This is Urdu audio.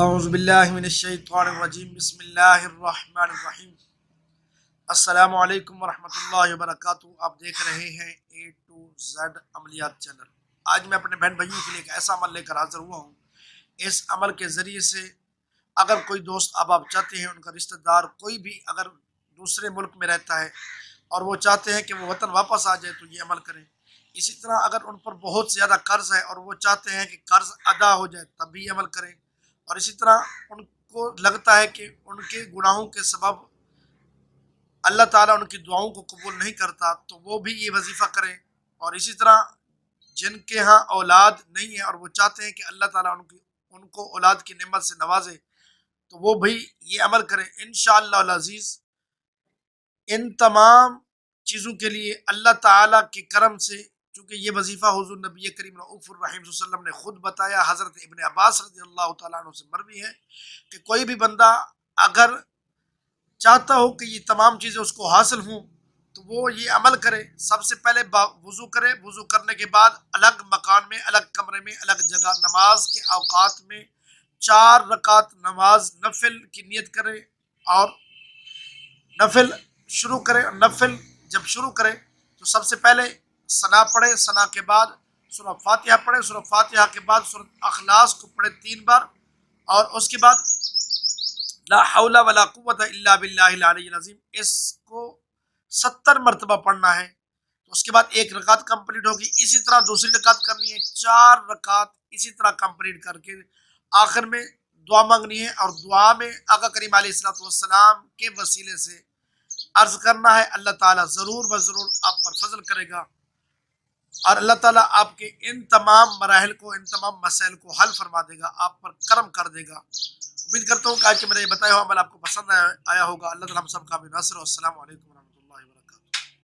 اعوذ باللہ من الشیطان الرجیم، بسم اللہ الرحمن الرحیم۔ السلام علیکم ورحمۃ اللہ وبرکاتہ۔ آپ دیکھ رہے ہیں اے ٹو زیڈ عملیات چینل۔ آج میں اپنے بہن بھائیوں کے لیے ایک ایسا عمل لے کر حاضر ہوا ہوں۔ اس عمل کے ذریعے سے اگر کوئی دوست آپ چاہتے ہیں، ان کا رشتہ دار کوئی بھی اگر دوسرے ملک میں رہتا ہے اور وہ چاہتے ہیں کہ وہ وطن واپس آ جائے تو یہ عمل کریں۔ اسی طرح اگر ان پر بہت زیادہ قرض ہے اور وہ چاہتے ہیں کہ قرض ادا ہو جائے تب بھی یہ عمل کریں۔ اور اسی طرح ان کو لگتا ہے کہ ان کے گناہوں کے سبب اللہ تعالیٰ ان کی دعاؤں کو قبول نہیں کرتا تو وہ بھی یہ وظیفہ کریں۔ اور اسی طرح جن کے ہاں اولاد نہیں ہے اور وہ چاہتے ہیں کہ اللہ تعالیٰ ان کو اولاد کی نعمت سے نوازے تو وہ بھی یہ عمل کریں۔ انشاءاللہ العزیز ان تمام چیزوں کے لیے اللہ تعالیٰ کے کرم سے، چونکہ یہ وظیفہ حضور نبی کریم رؤوف الرحیم صلی اللہ علیہ وسلم نے خود بتایا، حضرت ابن عباس رضی اللہ تعالیٰ عنہ سے مروی ہے کہ کوئی بھی بندہ اگر چاہتا ہو کہ یہ تمام چیزیں اس کو حاصل ہوں تو وہ یہ عمل کرے۔ سب سے پہلے وضو کرے، وضو کرنے کے بعد الگ مکان میں، الگ کمرے میں، الگ جگہ نماز کے اوقات میں 4 رکعت نماز نفل کی نیت کرے اور نفل شروع کرے۔ نفل جب شروع کرے تو سب سے پہلے ثنا پڑھے، ثنا کے بعد سورہ فاتحہ پڑھے، سورہ فاتحہ کے بعد سورہ اخلاص کو پڑھے 3 بار، اور اس کے بعد لا حول ولا قوت الا باللہ العلی العظیم اس کو 70 مرتبہ پڑھنا ہے۔ تو اس کے بعد 1 رکعت کمپلیٹ ہوگی۔ اسی طرح دوسری رکعت کرنی ہے، 4 رکعت اسی طرح کمپلیٹ کر کے آخر میں دعا مانگنی ہے، اور دعا میں آقا کریم علیہ الصلوۃ والسلام کے وسیلے سے عرض کرنا ہے اللہ تعالیٰ ضرور و ضرور آپ پر فضل کرے گا، اور اللہ تعالیٰ آپ کے ان تمام مراحل کو، ان تمام مسائل کو حل فرما دے گا، آپ پر کرم کر دے گا۔ امید کرتا ہوں کہ آج کے میرا یہ بتایا ہوا عمل آپ کو پسند آیا ہوگا۔ اللہ تعالیٰ ہم سب کا بھی ناصر ہو۔ السلام علیکم۔